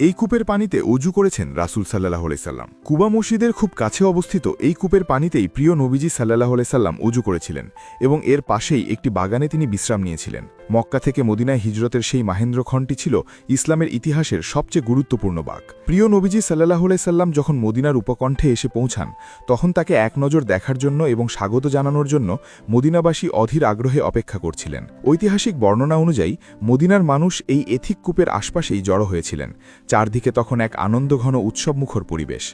এই কূপের পানিতে অজু করেছেন রাসূল সাল্লাল্লাহু আলাইহি সাল্লাম। কুবা মসজিদের খুব কাছে অবস্থিত এই কূপের পানিতেই প্রিয় নবীজি সাল্লাল্লাহু আলাইহি সাল্লাম অজু করেছিলেন এবং এর পাশেই একটি বাগানে তিনি বিশ্রাম নিয়েছিলেন। মক্কা থেকে মদিনায় হিজরতের সেই মাহেন্দ্রক্ষণটি ছিল ইসলামের ইতিহাসের সবচেয়ে গুরুত্বপূর্ণ বাঁক। প্রিয় নবীজি সাল্লাল্লাহু আলাইহি সাল্লাম যখন মদিনার উপকণ্ঠে এসে পৌঁছান, তখন তাকে এক নজর দেখার জন্য এবং স্বাগত জানানোর জন্য মদিনাবাসী অধীর আগ্রহে অপেক্ষা করছিলেন। ঐতিহাসিক বর্ণনা অনুযায়ী মদিনার মানুষ এই এথিক কূপের আশপাশেই জড়ো হয়েছিলেন। চারদিকে তখন এক আনন্দঘন উৎসবমুখর পরিবেশ।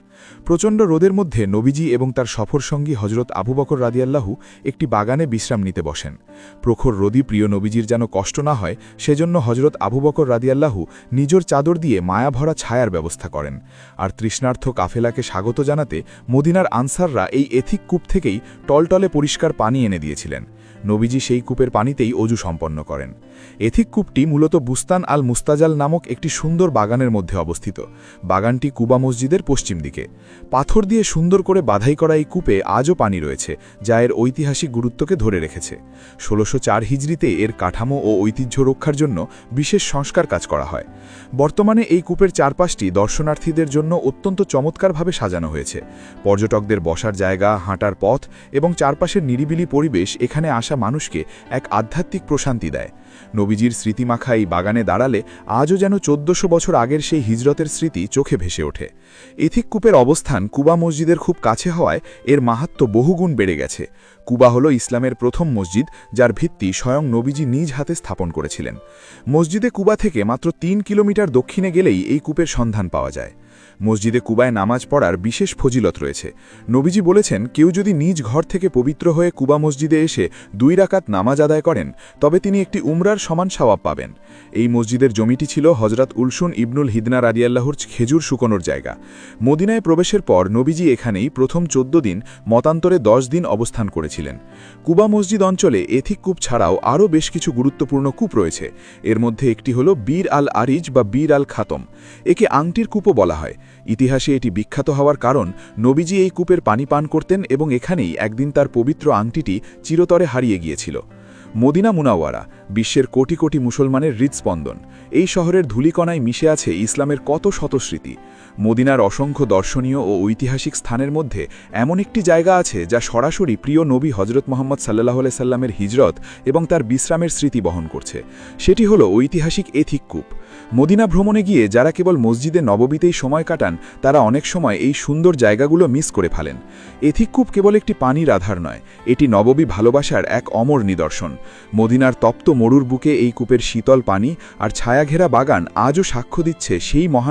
প্রচণ্ড রোদের মধ্যে নবীজি এবং তার সফরসঙ্গী হজরত আবু বকর রাদিয়াল্লাহু একটি বাগানে বিশ্রাম নিতে বসেন। প্রখর রোদী প্রিয় নবীজির যেন কষ্ট না হয়, সেজন্য হজরত আবু বকর রাদিয়াল্লাহু নিজের চাদর দিয়ে মায়াভরা ছায়ার ব্যবস্থা করেন। আর তৃষ্ণার্থ কাফেলাকে স্বাগত জানাতে মদিনার আনসাররা এই এথিক কূপ থেকেই টলটলে পরিষ্কার পানি এনে দিয়েছিলেন। নবীজি সেই কূপের পানিতেই অজু সম্পন্ন করেন। এথিক কূপটি মূলত বুস্তান আল মুস্তাজাল নামক একটি সুন্দর বাগানের মধ্যে অবস্থিত। বাগানটি কুবা মসজিদের পশ্চিম দিকে। পাথর দিয়ে সুন্দর করে বাধাই করা এই কূপে আজও পানি রয়েছে, যা এর ঐতিহাসিক গুরুত্বকে ধরে রেখেছে। ১৬০৪ হিজরিতে এর কাঠামো ও ঐতিহ্য রক্ষার জন্য বিশেষ সংস্কার কাজ করা হয়। বর্তমানে এই কূপের চারপাশটি দর্শনার্থীদের জন্য অত্যন্ত চমৎকারভাবে সাজানো হয়েছে। পর্যটকদের বসার জায়গা, হাঁটার পথ এবং চারপাশের নিরিবিলি পরিবেশ এখানে আসা মানুষকে এক আধ্যাত্মিক প্রশান্তি দেয়। নবীজির স্মৃতিমাখা এই বাগানে দাঁড়ালে আজও যেন ১৪০০ বছর আগের সেই হিজরতের স্মৃতি চোখে ভেসে ওঠে। এথিক কূপের অবস্থান কুবা মসজিদের খুব কাছে হওয়ায় এর মাহাত্ম্য বহুগুণ বেড়ে গেছে। কুবা হল ইসলামের প্রথম মসজিদ, যার ভিত্তি স্বয়ং নবীজি নিজ হাতে স্থাপন করেছিলেন। মসজিদে কুবা থেকে মাত্র ৩ কিলোমিটার দক্ষিণে গেলেই এই কূপের সন্ধান পাওয়া যায়। মসজিদে কুবায় নামাজ পড়ার বিশেষ ফজিলত রয়েছে। নবীজি বলেছেন, কেউ যদি নিজ ঘর থেকে পবিত্র হয়ে কুবা মসজিদে এসে ২ রাকাত নামাজ আদায় করেন, তবে তিনি একটি উমরার সমান সওয়াব পাবেন। এই মসজিদের জমিটি ছিল হজরত উলসুন ইবনুল হিদনা রাদিয়াল্লাহুর খেজুর শুকনোর জায়গা। মদিনায় প্রবেশের পর নবীজি এখানেই প্রথম ১৪ দিন, মতান্তরে ১০ দিন অবস্থান করেছিলেন। কুবা মসজিদ অঞ্চলে এথিক কূপ ছাড়াও আরও বেশ কিছু গুরুত্বপূর্ণ কূপ রয়েছে। এর মধ্যে একটি হল বীর আল আরিজ বা বীর আল খাতম। একে আংটির কূপও বলা হয়। ইতিহাসে এটি বিখ্যাত হওয়ার কারণ, নবীজি এই কূপের পানি পান করতেন এবং এখানেই একদিন তার পবিত্র আংটিটি চিরতরে হারিয়ে গিয়েছিল। মদিনা মুনাওয়ারা বিশ্বের কোটি কোটি মুসলমানের হৃদস্পন্দন। এই শহরের ধূলিকণায় মিশে আছে ইসলামের কত শত স্মৃতি। মদিনার অসংখ্য দর্শনীয় ও ঐতিহাসিক স্থানের মধ্যে এমন একটি জায়গা আছে যা সরাসরি প্রিয় নবী হজরত মুহাম্মদ সাল্লাল্লাহু আলাইহি সাল্লামের হিজরত এবং তার বিশ্রামের স্মৃতি বহন করছে। সেটি হলো ঐতিহাসিক এথিক কূপ। মদিনা ভ্রমণে গিয়ে যারা কেবল মসজিদে নববীতেই সময় কাটান, তারা অনেক সময় এই সুন্দর জায়গাগুলো মিস করে ফেলেন। এথিক কূপ কেবল একটি পানির আধার নয়, এটি নববী ভালোবাসার এক অমর নিদর্শন। মদিনার তপ্ত মরুর বুকে এই কূপের শীতল পানি আর ছায়াঘেরা বাগান আজও সাক্ষ্য দিচ্ছে সেই মহান